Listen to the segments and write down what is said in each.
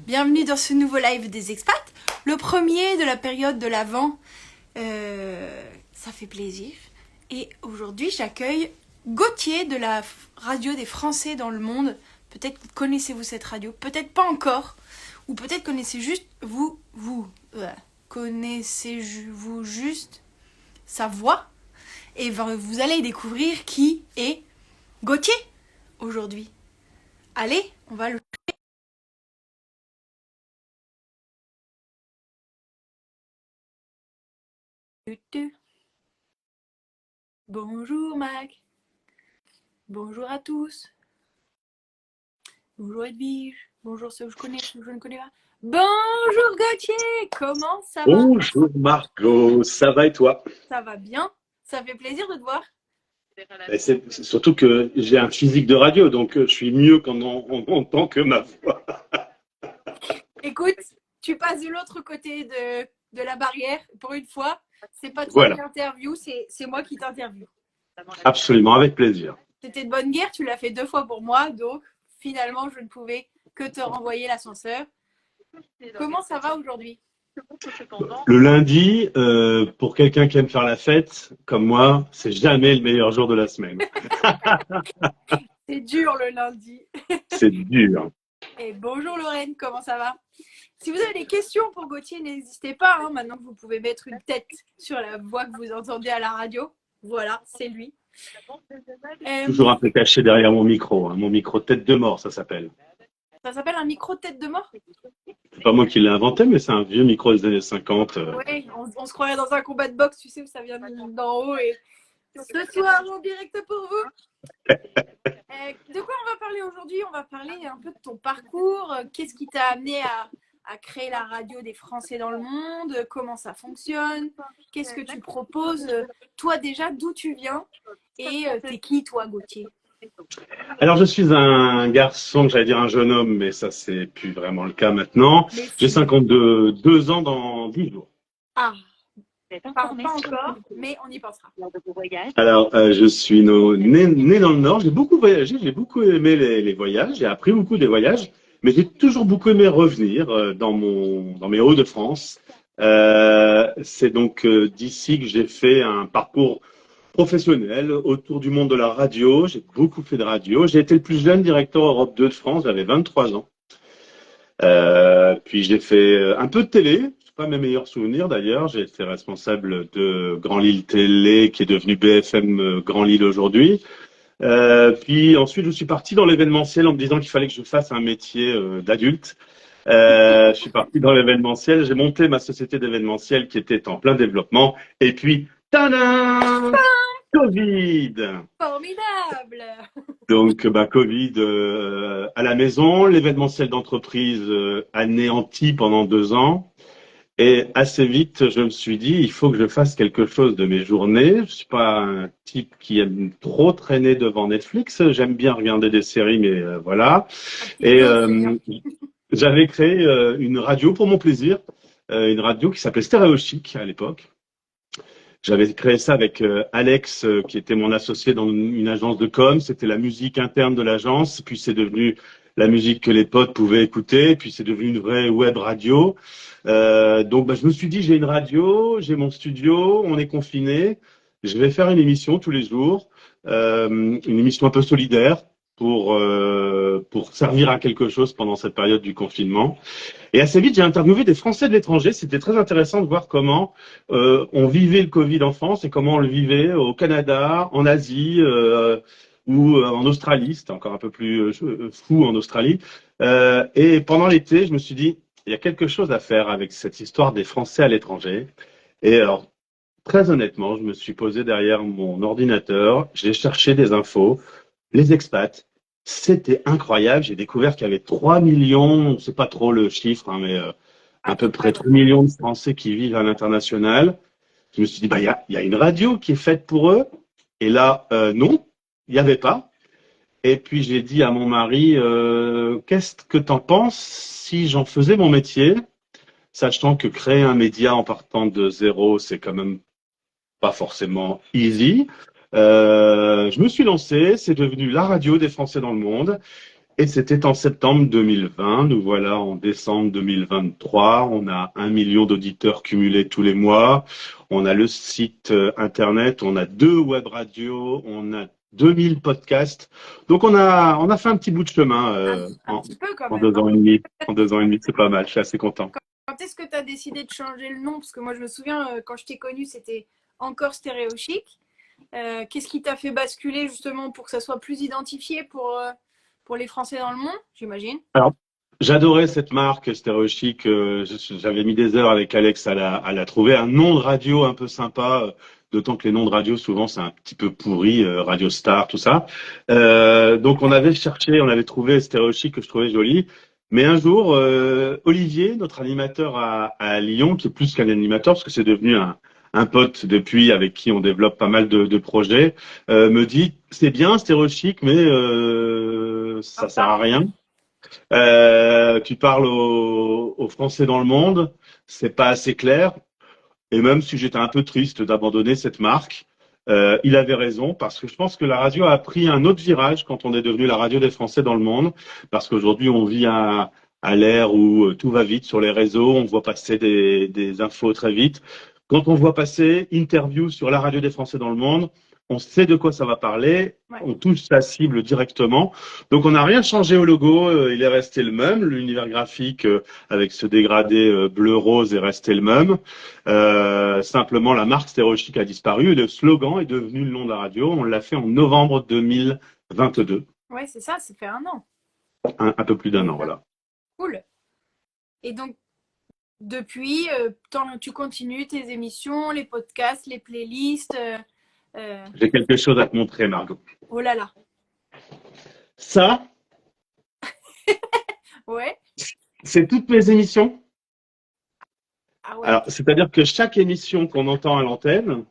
Bienvenue dans ce nouveau live des expats, le premier de la période de l'Avent. Ça fait plaisir. Et aujourd'hui, j'accueille Gauthier de la radio des Français dans le monde. Peut-être connaissez-vous cette radio, peut-être pas encore, ou peut-être connaissez-vous juste sa voix. Et vous allez découvrir qui est Gauthier aujourd'hui. Allez, on va le... Bonjour Mac. Bonjour à tous. Bonjour Edwige. Bonjour ceux que je connais, ceux que je ne connais pas. Bonjour Gauthier. Comment ça va? Bonjour Margot, ça va et toi? Ça va bien. Ça fait plaisir de te voir. C'est surtout que j'ai un physique de radio, donc je suis mieux quand on entend que ma voix. Écoute, tu passes de l'autre côté de la barrière pour une fois. C'est pas toi Voilà, qui interview, c'est moi qui t'interview. absolument, avec plaisir. C'était de bonne guerre, tu l'as fait 2 fois pour moi, donc finalement je ne pouvais que te renvoyer l'ascenseur. Comment ça va aujourd'hui? Le lundi, pour quelqu'un qui aime faire la fête, comme moi, c'est jamais le meilleur jour de la semaine. C'est dur le lundi. C'est dur. Et bonjour Lorraine, comment ça va? Si vous avez des questions pour Gauthier, n'hésitez pas. Maintenant que vous pouvez mettre une tête sur la voix que vous entendez à la radio. Voilà, c'est lui. Toujours un peu caché derrière mon micro, hein. Mon micro tête de mort, ça s'appelle. Ça s'appelle un micro tête de mort? C'est pas moi qui l'ai inventé, mais c'est un vieux micro des années 50. Oui, on se croirait dans un combat de boxe, tu sais, où ça vient d'en haut. Et ce soir, en direct pour vous. De quoi on va parler aujourd'hui? On va parler un peu de ton parcours. Qu'est-ce qui t'a amené à créer la radio des Français dans le monde? Comment ça fonctionne? Qu'est-ce que tu proposes? Toi déjà, d'où tu viens? Et t'es qui toi, Gauthier? Alors, je suis un garçon, j'allais dire un jeune homme, mais ça, c'est plus vraiment le cas maintenant. Mais J'ai si. 52 ans dans 10 jours. Ah, pas encore, mais on y pensera. Alors, je suis né dans le Nord. J'ai beaucoup voyagé, j'ai beaucoup aimé les voyages, j'ai appris beaucoup des voyages, mais j'ai toujours beaucoup aimé revenir dans mes Hauts-de-France. C'est donc d'ici que j'ai fait un parcours professionnel autour du monde de la radio. J'ai beaucoup fait de radio. J'ai été le plus jeune directeur Europe 2 de France, j'avais 23 ans. Puis j'ai fait un peu de télé, c'est pas mes meilleurs souvenirs d'ailleurs. J'ai été responsable de Grand Lille Télé, qui est devenu BFM Grand Lille aujourd'hui. Puis ensuite, je suis parti dans l'événementiel en me disant qu'il fallait que je fasse un métier d'adulte. Je suis parti dans l'événementiel. J'ai monté ma société d'événementiel qui était en plein développement. Et puis, tadam! Covid. Formidable! Donc, Covid à la maison, l'événementiel d'entreprise anéanti pendant 2 ans. Et assez vite, je me suis dit, il faut que je fasse quelque chose de mes journées. Je suis pas un type qui aime trop traîner devant Netflix. J'aime bien regarder des séries, mais voilà. Et j'avais créé une radio pour mon plaisir, une radio qui s'appelait Stéréo Chic à l'époque. J'avais créé ça avec Alex, qui était mon associé dans une agence de com. C'était la musique interne de l'agence, puis c'est devenu la musique que les potes pouvaient écouter, puis c'est devenu une vraie web radio. Donc, je me suis dit, j'ai une radio, j'ai mon studio, on est confiné. Je vais faire une émission tous les jours, une émission un peu solidaire pour servir à quelque chose pendant cette période du confinement. Et assez vite, j'ai interviewé des Français de l'étranger. C'était très intéressant de voir comment on vivait le Covid en France et comment on le vivait au Canada, en Asie ou en Australie. C'était encore un peu plus fou en Australie. Et pendant l'été, je me suis dit, il y a quelque chose à faire avec cette histoire des Français à l'étranger. Et alors, très honnêtement, je me suis posé derrière mon ordinateur, j'ai cherché des infos, les expats. C'était incroyable. J'ai découvert qu'il y avait 3 millions, c'est pas trop le chiffre, hein, mais à peu près 3 millions de Français qui vivent à l'international. Je me suis dit, il y a une radio qui est faite pour eux. Et là, non, il n'y avait pas. Et puis j'ai dit à mon mari, qu'est-ce que t'en penses si j'en faisais mon métier, sachant que créer un média en partant de zéro, c'est quand même pas forcément easy. Je me suis lancé, c'est devenu la radio des Français dans le monde. Et c'était en septembre 2020. Nous voilà en décembre 2023. On a 1 million d'auditeurs cumulés tous les mois. On a le site internet. On a 2 web radios. On a 2000 podcasts. Donc on a fait un petit bout de chemin Un petit peu quand en même, 2 ans et demi. En 2 ans et demi, c'est pas mal. Je suis assez content. Quand est-ce que tu as décidé de changer le nom? Parce que moi, je me souviens, quand je t'ai connu, c'était encore Stéréo Chic. Qu'est-ce qui t'a fait basculer justement pour que ça soit plus identifié pour les Français dans le monde, j'imagine? Alors, j'adorais cette marque Stéréo Chic. J'avais mis des heures avec Alex à la trouver. Un nom de radio un peu sympa, d'autant que les noms de radio, souvent, c'est un petit peu pourri, Radio Star, tout ça. Donc, on avait cherché, on avait trouvé Stéréo Chic que je trouvais joli. Mais un jour, Olivier, notre animateur à Lyon, qui est plus qu'un animateur, parce que c'est devenu un pote depuis, avec qui on développe pas mal de projets, me dit, c'est bien Stéréo Chic, mais ça sert à rien. Tu parles aux Français dans le monde, c'est pas assez clair. Et même si j'étais un peu triste d'abandonner cette marque, il avait raison parce que je pense que la radio a pris un autre virage quand on est devenu la radio des Français dans le monde. Parce qu'aujourd'hui, on vit à l'ère où tout va vite sur les réseaux, on voit passer des infos très vite. Quand on voit passer interview sur la radio des Français dans le monde, on sait de quoi ça va parler, Ouais. on touche sa cible directement. Donc on n'a rien changé au logo, il est resté le même. L'univers graphique avec ce dégradé bleu-rose est resté le même. Simplement, la marque Stéréo Chic a disparu et le slogan est devenu le nom de la radio. On l'a fait en novembre 2022. Ouais, c'est ça, c'est fait un an. Un peu plus d'1 an, voilà. Cool. Et donc, depuis, tu continues tes émissions, les podcasts, les playlists. J'ai quelque chose à te montrer, Margot. Oh là là. Ça, Ouais. c'est toutes mes émissions. Ah ouais. Alors, c'est-à-dire que chaque émission qu'on entend à l'antenne,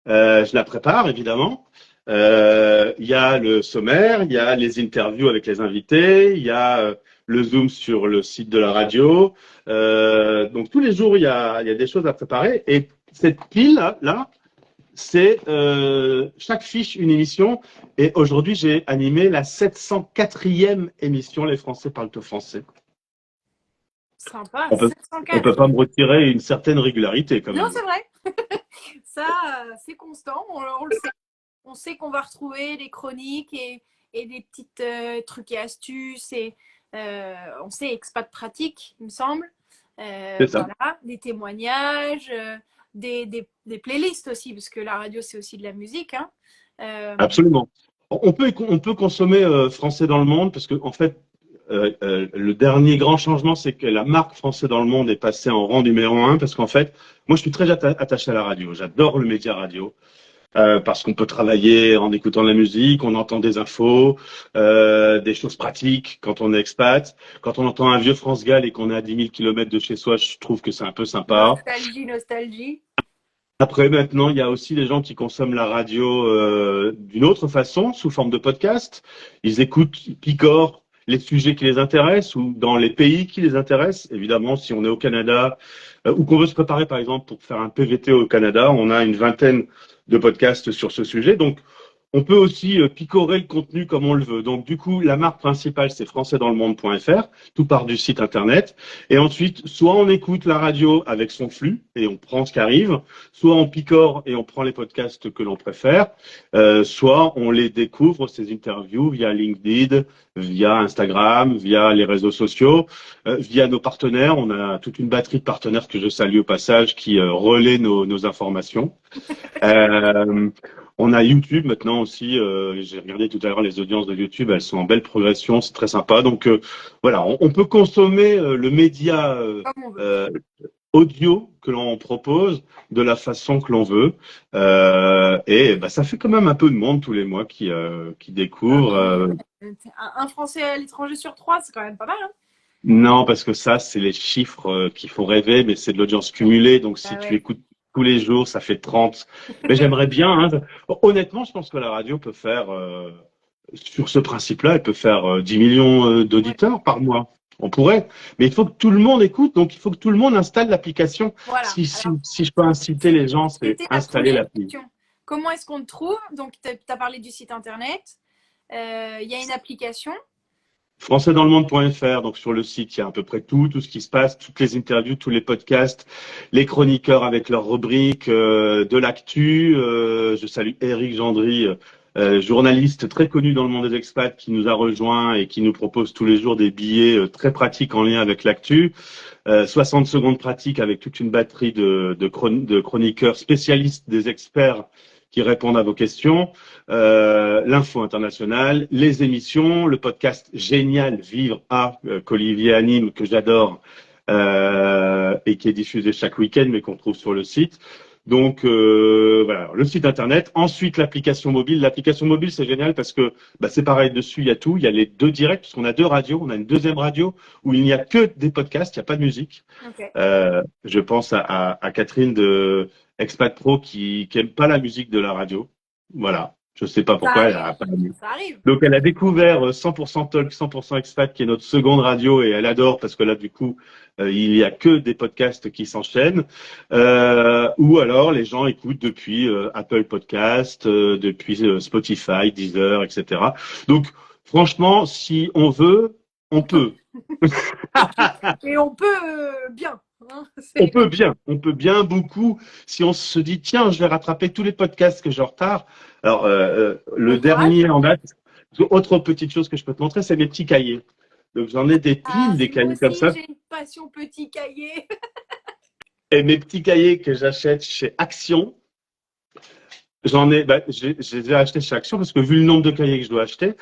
je la prépare, évidemment. Il y a le sommaire, il y a les interviews avec les invités, il y a le Zoom sur le site de la radio. Donc, tous les jours, il y a des choses à préparer. Et cette pile-là, c'est chaque fiche une émission. Et aujourd'hui, j'ai animé la 704e émission Les Français parlent au français. Sympa, On peut 704. pas me retirer une certaine régularité quand Non, même. c'est vrai. Ça, c'est constant, on le sait. On sait qu'on va retrouver des chroniques et des petites trucs et astuces. Et, on sait expat pratique, il me semble. C'est ça. Voilà, des témoignages, des playlists aussi, parce que la radio, c'est aussi de la musique. Hein. Absolument. On peut consommer français dans le monde parce que en fait, le dernier grand changement, c'est que la marque Français dans le monde est passée en rang numéro 1 parce qu'en fait, moi, je suis très attaché à la radio. J'adore le média radio parce qu'on peut travailler en écoutant de la musique, on entend des infos, des choses pratiques quand on est expat. Quand on entend un vieux France Gall et qu'on est à 10 000 kilomètres de chez soi, je trouve que c'est un peu sympa. Nostalgie, nostalgie. Après, maintenant, il y a aussi des gens qui consomment la radio d'une autre façon, sous forme de podcast. Ils écoutent, ils picorent les sujets qui les intéressent ou dans les pays qui les intéressent. Évidemment, si on est au Canada ou qu'on veut se préparer, par exemple, pour faire un PVT au Canada, on a une vingtaine de podcasts sur ce sujet. Donc, on peut aussi picorer le contenu comme on le veut. Donc, du coup, la marque principale, c'est françaisdanslemonde.fr. Tout part du site internet. Et ensuite, soit on écoute la radio avec son flux et on prend ce qui arrive, soit on picore et on prend les podcasts que l'on préfère, soit on les découvre, ces interviews, via LinkedIn, via Instagram, via les réseaux sociaux, via nos partenaires. On a toute une batterie de partenaires que je salue au passage qui relaient nos informations. On a YouTube maintenant aussi. J'ai regardé tout à l'heure les audiences de YouTube, elles sont en belle progression, c'est très sympa. Donc voilà, on peut consommer le média Comme on veut. audio que l'on propose de la façon que l'on veut. Et bah, ça fait quand même un peu de monde tous les mois qui découvre. Un Français à l'étranger sur 3, c'est quand même pas mal. Hein. Non, parce que ça, c'est les chiffres qui font rêver, mais c'est de l'audience cumulée. Donc, si tu écoutes tous les jours, ça fait 30. Mais j'aimerais bien. Hein. Honnêtement, je pense que la radio peut faire, sur ce principe-là, elle peut faire 10 millions d'auditeurs par mois. On pourrait. Mais il faut que tout le monde écoute. Donc, il faut que tout le monde installe l'application. Voilà. Si je peux inciter les gens, c'est installer l'appli. Comment est-ce qu'on te trouve? Donc, tu as parlé du site internet. Il y a une application. Françaisdanslemonde.fr, donc sur le site, il y a à peu près tout ce qui se passe, toutes les interviews, tous les podcasts, les chroniqueurs avec leurs rubriques, de l'actu. Je salue Éric Gendry, journaliste très connu dans le monde des expats, qui nous a rejoint et qui nous propose tous les jours des billets très pratiques en lien avec l'actu. 60 secondes pratiques avec toute une batterie de chroniqueurs spécialistes, des experts qui répondent à vos questions, l'info internationale, les émissions, le podcast génial Vivre à qu'Olivier anime, que j'adore, et qui est diffusé chaque week-end, mais qu'on trouve sur le site. Donc voilà, le site internet. Ensuite, l'application mobile. L'application mobile, c'est génial parce que c'est pareil, dessus, il y a tout. Il y a les 2 directs, parce qu'on a 2 radios. On a une deuxième radio où il n'y a que des podcasts, il n'y a pas de musique. Ok. Je pense à Catherine de Expat Pro qui aime pas la musique de la radio. Voilà. Je sais pas pourquoi. Elle a pas aimé. Ça arrive. Donc, elle a découvert 100% Talk, 100% Expat, qui est notre seconde radio, et elle adore parce que là, du coup, il y a que des podcasts qui s'enchaînent. Ou alors, les gens écoutent depuis Apple Podcast, depuis Spotify, Deezer, etc. Donc, franchement, si on veut, on peut. Et on peut bien. Hein, On peut bien beaucoup. Si on se dit, tiens, je vais rattraper tous les podcasts que j'ai en retard. Alors, le dernier en date, autre petite chose que je peux te montrer, c'est mes petits cahiers. Donc, j'en ai des piles, des cahiers comme ça. J'ai une passion petit cahier. Et mes petits cahiers que j'achète chez Action, je les ai achetés chez Action parce que vu le nombre de cahiers que je dois acheter,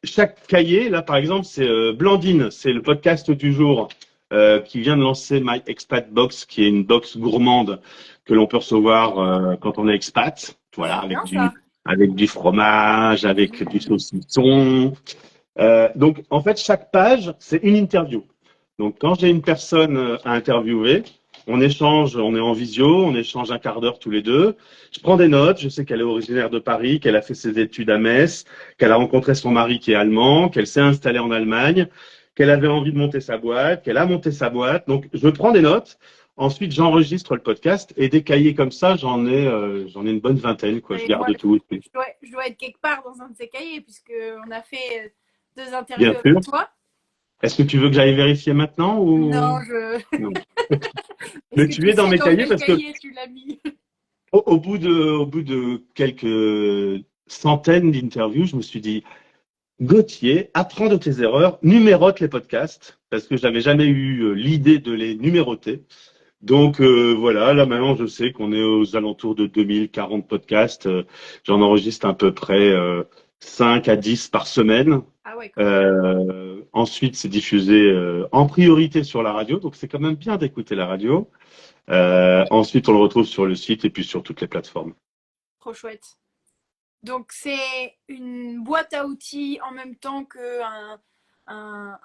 chaque cahier, là, par exemple, c'est Blandine, c'est le podcast du jour. Qui vient de lancer My Expat Box, qui est une box gourmande que l'on peut recevoir quand on est expat. Voilà, avec du fromage, avec du saucisson. Donc, en fait, chaque page, c'est une interview. Donc, quand j'ai une personne à interviewer, on échange, on est en visio, on échange un quart d'heure tous les deux. Je prends des notes, je sais qu'elle est originaire de Paris, qu'elle a fait ses études à Metz, qu'elle a rencontré son mari qui est allemand, qu'elle s'est installée en Allemagne, qu'elle avait envie de monter sa boîte, qu'elle a monté sa boîte. Donc, je prends des notes. Ensuite, j'enregistre le podcast et des cahiers comme ça, j'en ai une bonne vingtaine, quoi. Je garde tout. Je dois être quelque part dans un de ces cahiers puisque on a fait 2 interviews Bien avec sûr. toi. Est-ce que tu veux que j'aille vérifier maintenant ou Non, non. Mais tu es dans mes cahiers parce que tu l'as mis. au bout de quelques centaines d'interviews, je me suis dit, Gauthier, apprends de tes erreurs, numérote les podcasts, parce que je n'avais jamais eu l'idée de les numéroter. Donc voilà, là maintenant je sais qu'on est aux alentours de 2040 podcasts. J'en enregistre à peu près 5 à 10 par semaine. Ah ouais, ensuite, c'est diffusé en priorité sur la radio, donc c'est quand même bien d'écouter la radio. Ensuite, on le retrouve sur le site et puis sur toutes les plateformes. Trop chouette. Donc, c'est une boîte à outils en même temps qu'un un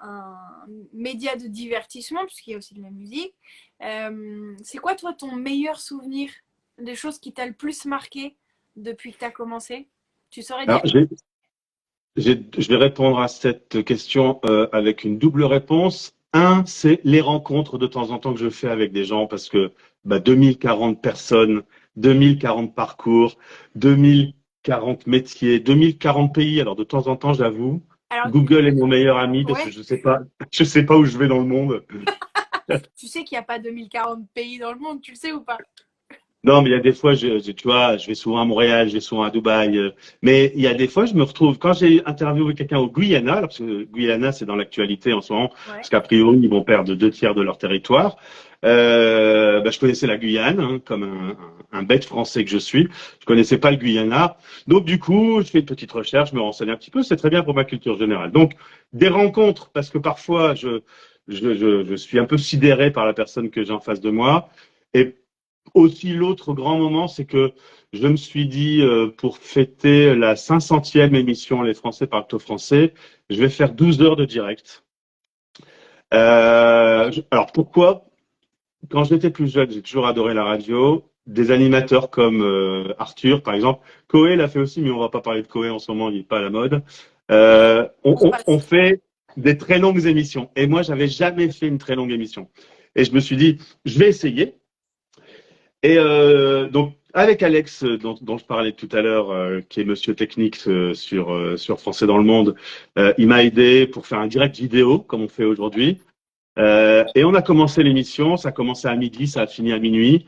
média de divertissement, puisqu'il y a aussi de la musique. C'est quoi, toi, ton meilleur souvenir des choses qui t'a le plus marqué depuis que tu as commencé? Tu saurais dire? Alors, je vais répondre à cette question avec une double réponse. Un, c'est les rencontres de temps en temps que je fais avec des gens parce que 2040 personnes, 2040 parcours, 2040 métiers, 2040 pays. Alors de temps en temps, j'avoue, Google est mon meilleur ami parce que je sais pas où je vais dans le monde. Tu sais qu'il n'y a pas 2040 pays dans le monde, tu le sais ou pas? Non, mais il y a des fois, tu vois, je vais souvent à Montréal, je vais souvent à Dubaï. Mais il y a des fois, je me retrouve, quand j'ai interviewé quelqu'un au Guyana, parce que Guyana, c'est dans l'actualité en ce moment, parce qu'a priori, ils vont perdre 2/3 de leur territoire. Je connaissais la Guyane, comme un bête français que je suis. Je connaissais pas le Guyana. Donc, du coup, je fais une petite recherche, je me renseigne un petit peu. C'est très bien pour ma culture générale. Donc, des rencontres, parce que parfois, je suis un peu sidéré par la personne que j'ai en face de moi. Et aussi, l'autre grand moment, c'est que je me suis dit, pour fêter la 500e émission Les Français parlent au français, je vais faire 12 heures de direct. Alors, pourquoi? Quand j'étais plus jeune, j'ai toujours adoré la radio. Des animateurs comme Arthur, par exemple. Coé l'a fait aussi, mais on va pas parler de Coé en ce moment, il n'est pas à la mode. On fait des très longues émissions. Et moi, j'avais jamais fait une très longue émission. Et je me suis dit, je vais essayer. Et donc, avec Alex, dont je parlais tout à l'heure, qui est Monsieur Technique sur Français dans le Monde, il m'a aidé pour faire un direct vidéo, comme on fait aujourd'hui. Et on a commencé l'émission, ça a commencé à midi, ça a fini à minuit.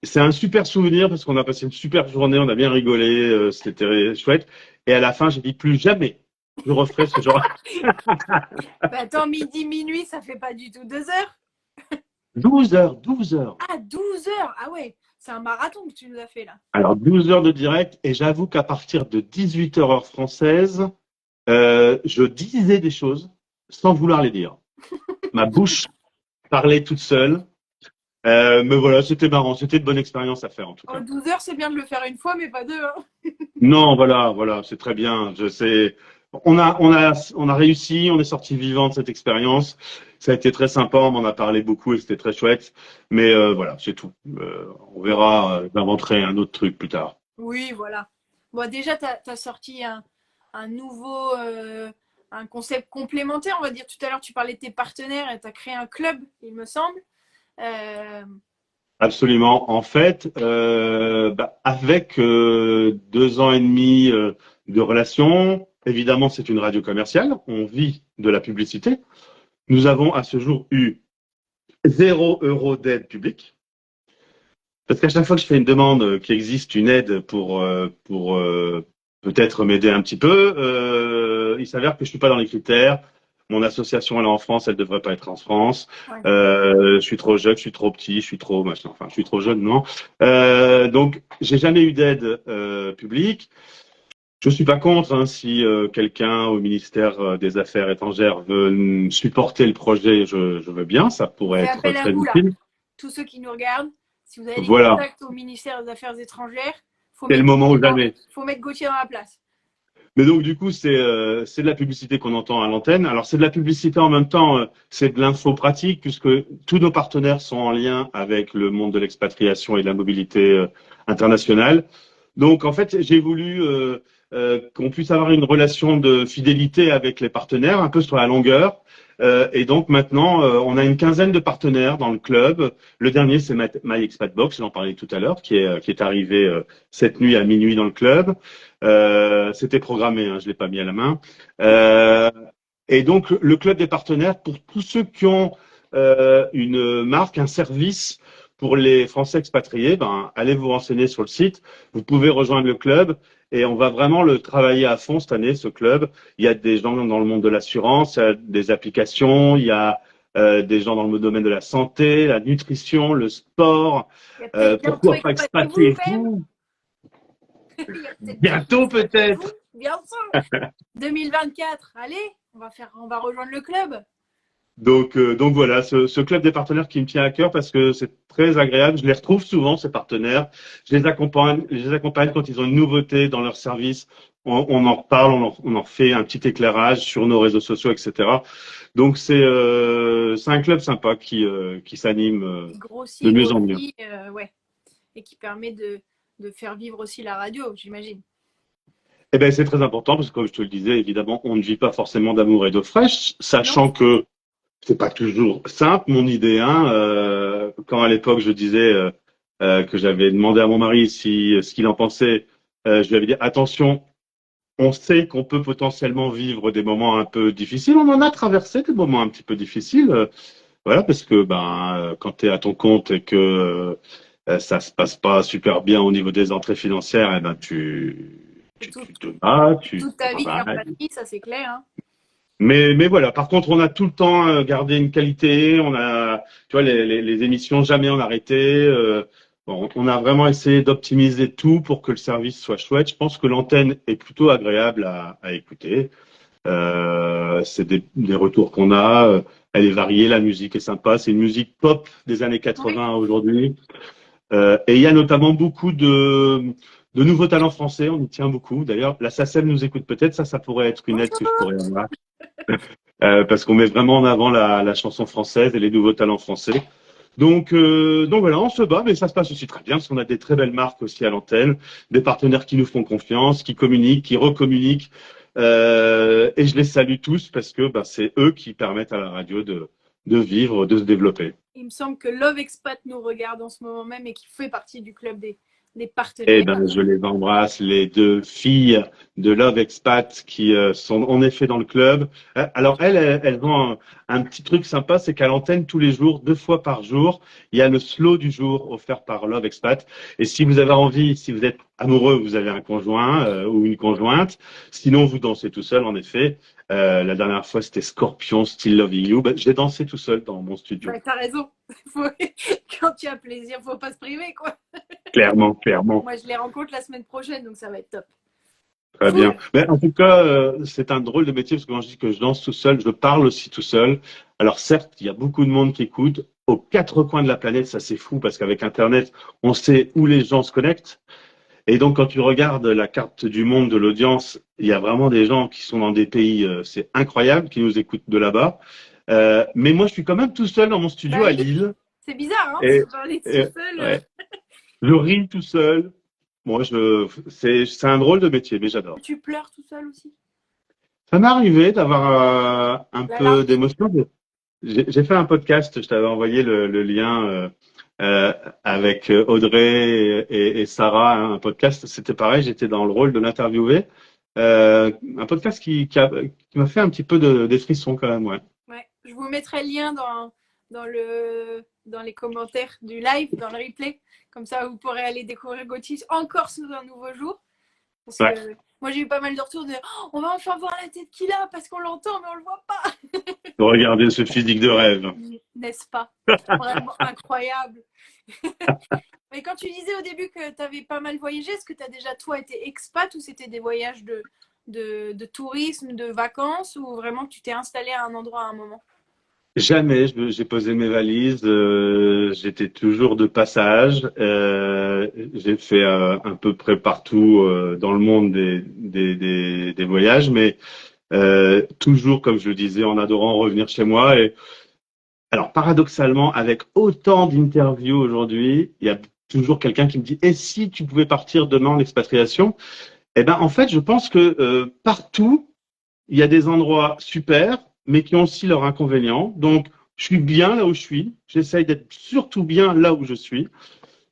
C'est un super souvenir parce qu'on a passé une super journée, on a bien rigolé, c'était chouette. Et à la fin, j'ai dit plus jamais je referai ce genre. Bah attends, midi, minuit, ça fait pas du tout 2 heures. 12 heures, 12 heures. Ah, 12 heures. Ah ouais, c'est un marathon que tu nous as fait là. Alors 12 heures de direct, et j'avoue qu'à partir de 18 heures heure française, je disais des choses sans vouloir les dire. Ma bouche parlait toute seule. Mais voilà, c'était marrant, c'était une bonne expérience à faire en tout Oh, cas. 12 heures, c'est bien de le faire une fois, mais pas deux. Hein. Non, voilà, c'est très bien. Je sais, on a réussi, on est sorti vivant de cette expérience. Ça a été très sympa, on m'en a parlé beaucoup et c'était très chouette. Mais voilà, c'est tout. On verra, j'inventerai un autre truc plus tard. Oui, voilà. Bon, déjà, tu as sorti un nouveau un concept complémentaire, on va dire. Tout à l'heure, tu parlais de tes partenaires et tu as créé un club, il me semble. Euh, Absolument. En fait, avec 2 ans et demi de relation, évidemment, c'est une radio commerciale. On vit de la publicité. Nous avons à ce jour eu 0 € d'aide publique. Parce qu'à chaque fois que je fais une demande qu'il existe une aide pour peut-être m'aider un petit peu, il s'avère que je suis pas dans les critères. Mon association, elle est en France, elle devrait pas être en France. ouais. Je suis trop jeune, je suis trop petit, je suis trop machin. Enfin, je suis trop jeune, non. Donc, j'ai jamais eu d'aide publique. Je suis pas contre hein, si quelqu'un au ministère des Affaires étrangères veut supporter le projet, je veux bien. Ça On pourrait fait être appel à très vous, là. utile. Tous ceux qui nous regardent, si vous avez des Voilà, contacts au ministère des Affaires étrangères, faut c'est le mettre moment ou Gauthier jamais. faut mettre Gauthier dans la place. Mais donc du coup, c'est de la publicité qu'on entend à l'antenne. Alors c'est de la publicité en même temps, c'est de l'info pratique puisque tous nos partenaires sont en lien avec le monde de l'expatriation et de la mobilité internationale. Donc en fait, j'ai voulu qu'on puisse avoir une relation de fidélité avec les partenaires, un peu sur la longueur. Et donc maintenant, on a une quinzaine de partenaires dans le club. Le dernier, c'est My Expat Box, j'en parlais tout à l'heure, qui est arrivé cette nuit à minuit dans le club. C'était programmé, hein, je l'ai pas mis à la main. Et donc le club des partenaires pour tous ceux qui ont une marque, un service pour les Français expatriés, ben allez vous renseigner sur le site. Vous pouvez rejoindre le club et on va vraiment le travailler à fond cette année. Ce club, il y a des gens dans le monde de l'assurance, il y a des applications, il y a des gens dans le domaine de la santé, la nutrition, le sport. Il y a peut-être bientôt Pourquoi pas expatez-vous, expatrier même. vous Il y a peut-être bientôt bientôt expatez-vous. peut-être. Bien sûr. 2024, allez, on va rejoindre le club. Donc voilà, ce club des partenaires qui me tient à cœur parce que c'est très agréable. Je les retrouve souvent, ces partenaires. Je les accompagne quand ils ont une nouveauté dans leur service. On en reparle, on en fait un petit éclairage sur nos réseaux sociaux, etc. Donc c'est un club sympa qui s'anime Qui de grossit, mieux en mieux. grossit, ouais. Et qui permet de faire vivre aussi la radio, j'imagine. Eh ben c'est très important parce que comme je te le disais, évidemment, on ne vit pas forcément d'amour et d'eau fraîche, Non? sachant que c'est pas toujours simple, mon idée. Hein, quand à l'époque je disais que j'avais demandé à mon mari ce qu'il en pensait, je lui avais dit attention, on sait qu'on peut potentiellement vivre des moments un peu difficiles. On en a traversé des moments un petit peu difficiles, voilà, parce que quand tu es à ton compte et que ça se passe pas super bien au niveau des entrées financières, et ben C'est tu te bats, tu toute ta vie qui est travailles. repartie, ça c'est clair. Hein. Mais voilà, par contre, on a tout le temps gardé une qualité. On a, tu vois, les émissions, jamais on a arrêté. Bon, on a vraiment essayé d'optimiser tout pour que le service soit chouette. Je pense que l'antenne est plutôt agréable à écouter. C'est des retours qu'on a. Elle est variée, la musique est sympa. C'est une musique pop des années Oui. 80 à aujourd'hui. Et il y a notamment beaucoup de nouveaux talents français. On y tient beaucoup. D'ailleurs, la SACEM nous écoute peut-être. Ça pourrait être une aide que je pourrais avoir. Parce qu'on met vraiment en avant la chanson française et les nouveaux talents français. Donc voilà, on se bat, mais ça se passe aussi très bien parce qu'on a des très belles marques aussi à l'antenne, des partenaires qui nous font confiance, qui communiquent, qui recommuniquent. Et je les salue tous parce que c'est eux qui permettent à la radio de vivre, de se développer. Il me semble que Love Expat nous regarde en ce moment même et qui fait partie du club des Eh partenaires. ben, je les embrasse, les deux filles de Love Expat qui sont en effet dans le club. Alors, elles ont un petit truc sympa, c'est qu'à l'antenne, tous les jours, 2 fois par jour, il y a le slow du jour offert par Love Expat. Et si vous avez envie, si vous êtes amoureux, vous avez un conjoint ou une conjointe. Sinon, vous dansez tout seul, en effet. La dernière fois, c'était Scorpion, Still Loving You. Ben, j'ai dansé tout seul dans mon studio. Bah, t'as raison. Faut- Quand tu as plaisir, faut pas se priver, quoi. Clairement, clairement. Moi, je les rencontre la semaine prochaine, donc ça va être top. Très bien. Cool. Mais en tout cas, c'est un drôle de métier parce que quand je dis que je danse tout seul, je parle aussi tout seul. Alors certes, il y a beaucoup de monde qui écoute. Aux 4 coins de la planète, ça c'est fou parce qu'avec Internet, on sait où les gens se connectent. Et donc, quand tu regardes la carte du monde de l'audience, il y a vraiment des gens qui sont dans des pays, c'est incroyable, qui nous écoutent de là-bas. Mais moi, je suis quand même tout seul dans mon studio Bah à oui, Lille. c'est bizarre, hein, Et, de parler tout et seul. ouais, je ris tout seul. Moi, c'est un drôle de métier, mais j'adore. Tu pleures tout seul aussi. Ça m'est arrivé d'avoir un La peu larme. d'émotion. J'ai fait un podcast, je t'avais envoyé le lien euh, avec Audrey et Sarah, hein, un podcast. C'était pareil, j'étais dans le rôle de l'interviewer. Un podcast qui m'a fait un petit peu des frissons quand même, ouais. Ouais. Je vous mettrai le lien dans les commentaires du live, dans le replay. Comme ça, vous pourrez aller découvrir Gauthier encore sous un nouveau jour. Parce Ouais. que moi, j'ai eu pas mal de retours de oh, on va enfin voir la tête qu'il a parce qu'on l'entend, mais on le voit pas. Regardez ce physique de rêve. N'est-ce pas? Vraiment incroyable. Mais quand tu disais au début que tu avais pas mal voyagé, est-ce que tu as déjà, toi, été expat ou c'était des voyages de tourisme, de vacances ou vraiment tu t'es installé à un endroit à un moment? Jamais j'ai posé mes valises, j'étais toujours de passage. J'ai fait à peu près partout dans le monde des voyages, mais toujours, comme je le disais, en adorant revenir chez moi. Et alors, paradoxalement, avec autant d'interviews aujourd'hui, il y a toujours quelqu'un qui me dit, et si tu pouvais partir demain en expatriation? Eh ben, en fait, je pense que partout, il y a des endroits super, mais qui ont aussi leurs inconvénients. Donc, je suis bien là où je suis. J'essaye d'être surtout bien là où je suis.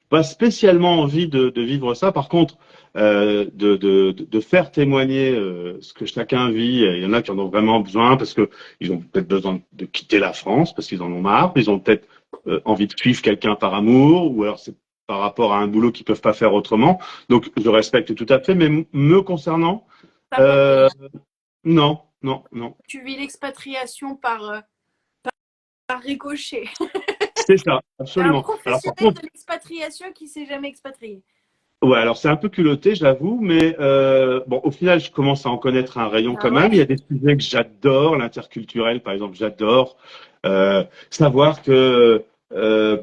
Pas spécialement envie de vivre ça. Par contre, de faire témoigner ce que chacun vit. Il y en a qui en ont vraiment besoin parce que ils ont peut-être besoin de quitter la France parce qu'ils en ont marre. Ils ont peut-être envie de suivre quelqu'un par amour ou alors c'est par rapport à un boulot qu'ils peuvent pas faire autrement. Donc, je respecte tout à fait. Mais me concernant, T'as pas de euh, délire. non, non, non. Tu vis l'expatriation par ricochet. C'est ça, T'es un absolument. Alors par professionnel contre, de l'expatriation qui s'est jamais expatrié. ouais, alors c'est un peu culotté, je l'avoue, mais bon, au final, je commence à en connaître un rayon Ah quand même. Il y a ouais? des sujets que j'adore, l'interculturel, par exemple, j'adore. Savoir que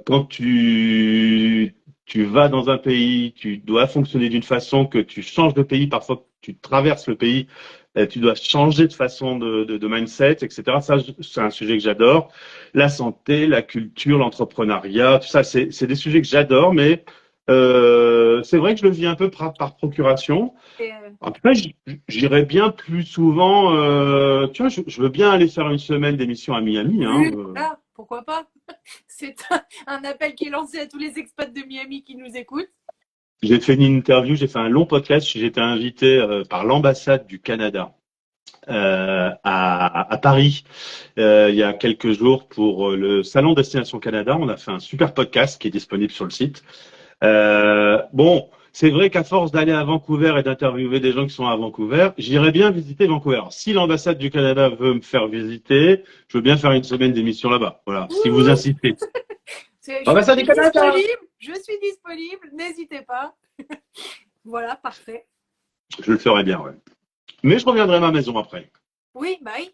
quand tu vas dans un pays, tu dois fonctionner d'une façon, que tu changes de pays, parfois que tu traverses le pays, tu dois changer de façon de mindset, etc. Ça, c'est un sujet que j'adore. La santé, la culture, l'entrepreneuriat, tout ça, c'est des sujets que j'adore, mais c'est vrai que je le vis un peu par procuration. Et, Après, j'irais bien plus souvent. Tu vois, je veux bien aller faire une semaine d'émission à Miami. Hein, oui, voilà, pourquoi pas? C'est un appel qui est lancé à tous les expats de Miami qui nous écoutent. J'ai fait une interview, j'ai fait un long podcast. J'étais invité par l'ambassade du Canada à Paris il y a quelques jours pour le salon Destination Canada. On a fait un super podcast qui est disponible sur le site. Bon, c'est vrai qu'à force d'aller à Vancouver et d'interviewer des gens qui sont à Vancouver, j'irais bien visiter Vancouver. Alors, si l'ambassade du Canada veut me faire visiter, je veux bien faire une semaine d'émission là-bas. Voilà, si vous Ouh, insistez. je Ambassade du suis Canada! disponible, n'hésitez pas. Voilà, parfait. Je le ferai bien, ouais. Mais je reviendrai à ma maison après. Oui, bah oui.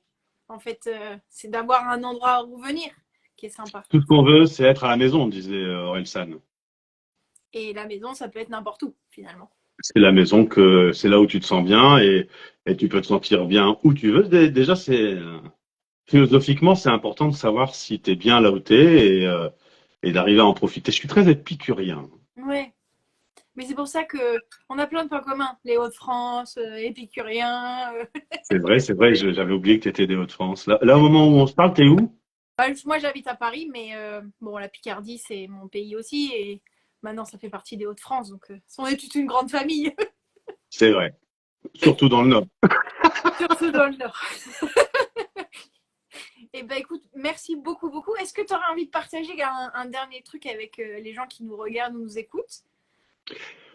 En fait, c'est d'avoir un endroit où venir qui est sympa. Tout ce qu'on veut, c'est être à la maison, disait Orelsan. Et la maison, ça peut être n'importe où, finalement. C'est la maison c'est là où tu te sens bien et tu peux te sentir bien où tu veux. Déjà, philosophiquement, c'est important de savoir si tu es bien là où tu es et d'arriver à en profiter. Je suis très épicurien. Ouais. Mais c'est pour ça que on a plein de points communs. Les Hauts-de-France, épicuriens. C'est vrai, j'avais oublié que tu étais des Hauts-de-France. Là, au moment où on se parle, t'es où? Moi, j'habite à Paris, mais bon, la Picardie, c'est mon pays aussi. Et Maintenant, ça fait partie des Hauts-de-France, donc on est toute une grande famille. C'est vrai. Surtout dans le Nord. Surtout dans le Nord. Eh ben, écoute, merci beaucoup, beaucoup. Est-ce que tu aurais envie de partager un dernier truc avec les gens qui nous regardent ou nous écoutent?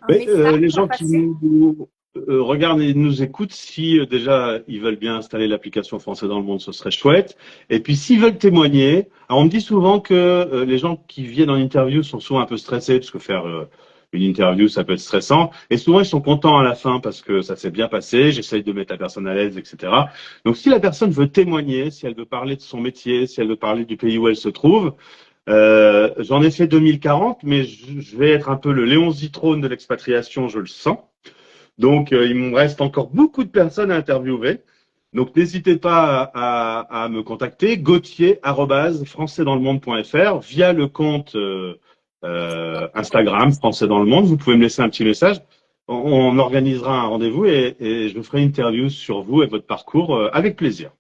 Un Mais, message les à gens qui passer? nous regardent et nous écoutent, si déjà ils veulent bien installer l'application Français dans le monde, ce serait chouette. Et puis s'ils veulent témoigner, alors on me dit souvent que les gens qui viennent en interview sont souvent un peu stressés parce que faire une interview, ça peut être stressant. Et souvent ils sont contents à la fin parce que ça s'est bien passé. J'essaye de mettre la personne à l'aise, etc. Donc si la personne veut témoigner, si elle veut parler de son métier, si elle veut parler du pays où elle se trouve, j'en ai fait 2040, mais je vais être un peu le Léon Zitrone de l'expatriation, je le sens. Donc, il me reste encore beaucoup de personnes à interviewer. Donc, n'hésitez pas à me contacter, gauthier@françaisdanslemonde.fr via le compte Instagram Français dans le monde. Vous pouvez me laisser un petit message. On organisera un rendez-vous et je ferai une interview sur vous et votre parcours avec plaisir.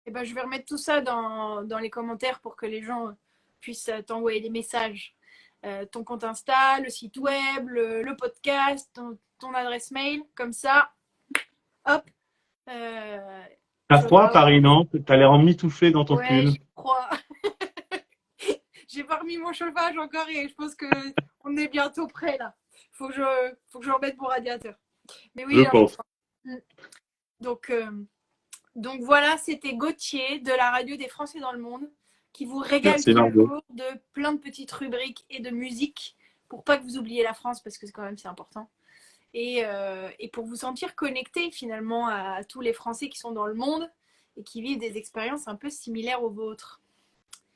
Eh ben, je vais remettre tout ça dans les commentaires pour que les gens puissent t'envoyer des messages. Ton compte Insta, le site web, le podcast, ton adresse mail, comme ça, hop. À Tu froid, auras... Paris, non? T'as l'air emmitouflé dans ton Ouais, pull. j'y crois. J'ai pas remis mon chauffage encore et je pense qu'on est bientôt prêt là. Faut que je remette mon radiateur. Mais Je oui, j'en ai pense. besoin. Donc, donc voilà, c'était Gauthier de la radio des Français dans le monde qui vous régale Merci, tous les Margot. jours de plein de petites rubriques et de musique pour pas que vous oubliez la France parce que quand même c'est important. Et pour vous sentir connecté finalement à tous les Français qui sont dans le monde et qui vivent des expériences un peu similaires aux vôtres.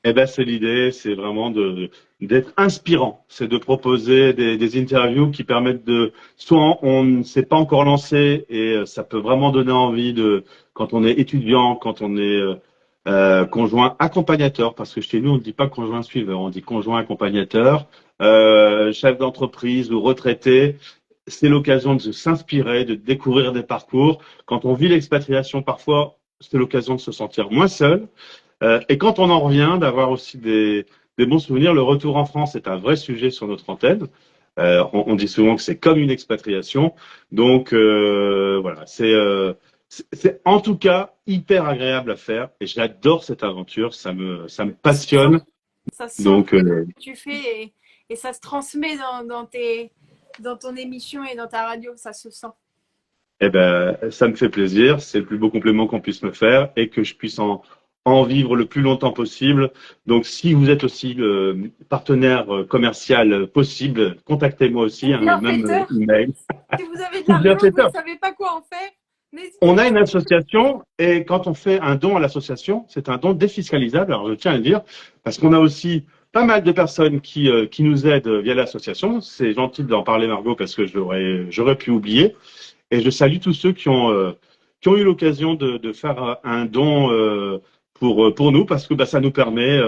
Eh ben, c'est l'idée, c'est vraiment d'être inspirant. C'est de proposer des interviews qui permettent soit on ne s'est pas encore lancé et ça peut vraiment donner envie quand on est étudiant, quand on est conjoint accompagnateur, parce que chez nous, on ne dit pas conjoint suiveur, on dit conjoint accompagnateur, chef d'entreprise ou retraité. C'est l'occasion de s'inspirer, de découvrir des parcours. Quand on vit l'expatriation, parfois, c'est l'occasion de se sentir moins seul. Et quand on en revient, d'avoir aussi des bons souvenirs. Le retour en France est un vrai sujet sur notre antenne. On dit souvent que c'est comme une expatriation. Donc voilà, c'est en tout cas hyper agréable à faire et j'adore cette aventure. Ça me passionne. Ça se sent Donc ce que tu fais et ça se transmet dans ton émission et dans ta radio, ça se sent. eh ben, ça me fait plaisir. C'est le plus beau complément qu'on puisse me faire et que je puisse en vivre le plus longtemps possible. Donc, si vous êtes aussi le partenaire commercial possible, contactez-moi aussi, Ou hein, même bienfaiteur, email. si vous avez de Ou l'argent, vous ne bienfaiteur. savez pas quoi en faire, n'hésitez On a pas. une association et quand on fait un don à l'association, c'est un don défiscalisable. Alors, je tiens à le dire parce qu'on a aussi pas mal de personnes qui nous aident via l'association. C'est gentil d'en parler, Margot, parce que j'aurais pu oublier. Et je salue tous ceux qui ont eu l'occasion de faire un don pour nous, parce que bah, ça nous permet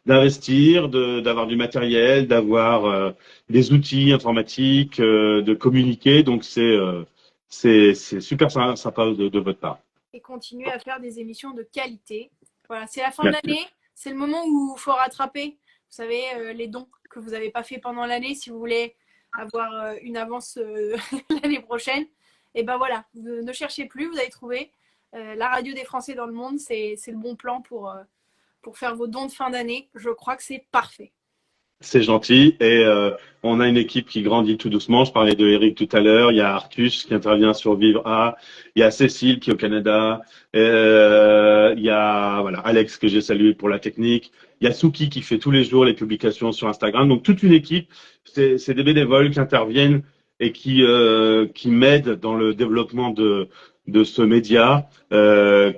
d'investir, d'avoir du matériel, d'avoir des outils informatiques, de communiquer. Donc c'est super sympa de votre part. Et continuer à faire des émissions de qualité. Voilà, c'est la fin de Merci. l'année, c'est le moment où il faut rattraper, vous savez, les dons que vous n'avez pas fait pendant l'année, si vous voulez avoir une avance l'année prochaine. Et ben voilà, ne cherchez plus, vous avez trouvé. La radio des Français dans le monde, c'est le bon plan pour faire vos dons de fin d'année. Je crois que c'est parfait. C'est gentil et on a une équipe qui grandit tout doucement. Je parlais de Eric tout à l'heure. Il y a Artus qui intervient sur Vivre A. Il y a Cécile qui est au Canada. Il y a voilà Alex que j'ai salué pour la technique. Il y a Suki qui fait tous les jours les publications sur Instagram. Donc toute une équipe. C'est des bénévoles qui interviennent et qui m'aident dans le développement de ce média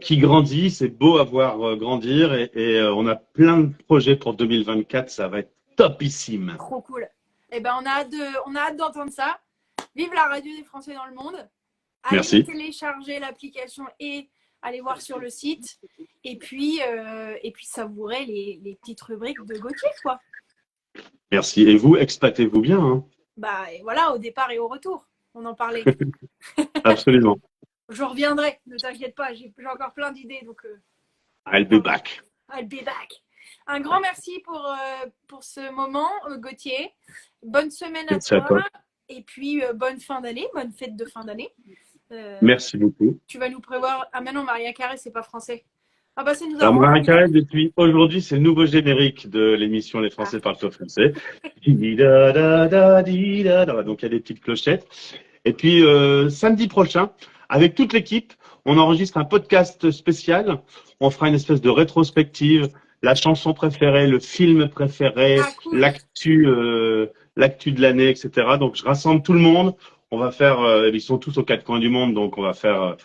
qui grandit. C'est beau à voir grandir et on a plein de projets pour 2024. Ça va être topissime. Trop cool. Eh ben, on a hâte d'entendre ça. Vive la radio des Français dans le monde. Allez Merci. télécharger l'application et allez voir sur le site. Et puis savourer les petites rubriques de Gauthier, quoi. Merci. Et vous, expatez-vous bien, hein? Bah, et voilà, au départ et au retour. On en parlait. Absolument. Je reviendrai, ne t'inquiète pas, j'ai encore plein d'idées. Donc, I'll be back. I'll be back. Un grand merci pour ce moment, Gauthier. Bonne semaine à Merci à toi. toi. Et puis, bonne fin d'année, bonne fête de fin d'année. Merci beaucoup. Tu vas nous prévoir. Ah, maintenant, Maria Carré, c'est pas français. Ah, bah, ça nous Alors, arrange. Marie-Carré, depuis aujourd'hui, c'est le nouveau générique de l'émission Les Français parlent au français. Di-da-da-da-di-da-da. Donc, il y a des petites clochettes. Et puis, samedi prochain, avec toute l'équipe, on enregistre un podcast spécial. On fera une espèce de rétrospective, la chanson préférée, le film préféré, Ah, cool. l'actu de l'année, etc. Donc, je rassemble tout le monde. On va faire, ils sont tous aux quatre coins du monde, donc on va faire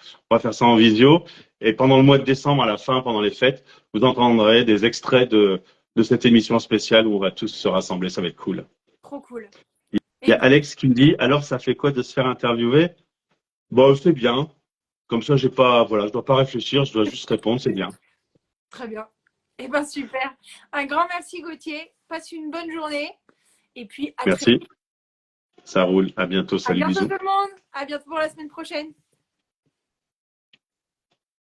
ça en visio. Et pendant le mois de décembre, à la fin, pendant les fêtes, vous entendrez des extraits de cette émission spéciale où on va tous se rassembler. Ça va être cool. Trop cool. Il y a Alex qui me dit, alors ça fait quoi de se faire interviewer? Bon, c'est bien. Comme ça, je dois pas réfléchir, je dois juste répondre, c'est bien. Très bien. Eh ben super. Un grand merci, Gauthier. Passe une bonne journée. Et puis, à très Merci. vite. Ça roule. À bientôt. À Salut, bientôt bisous. tout le monde. À bientôt pour la semaine prochaine.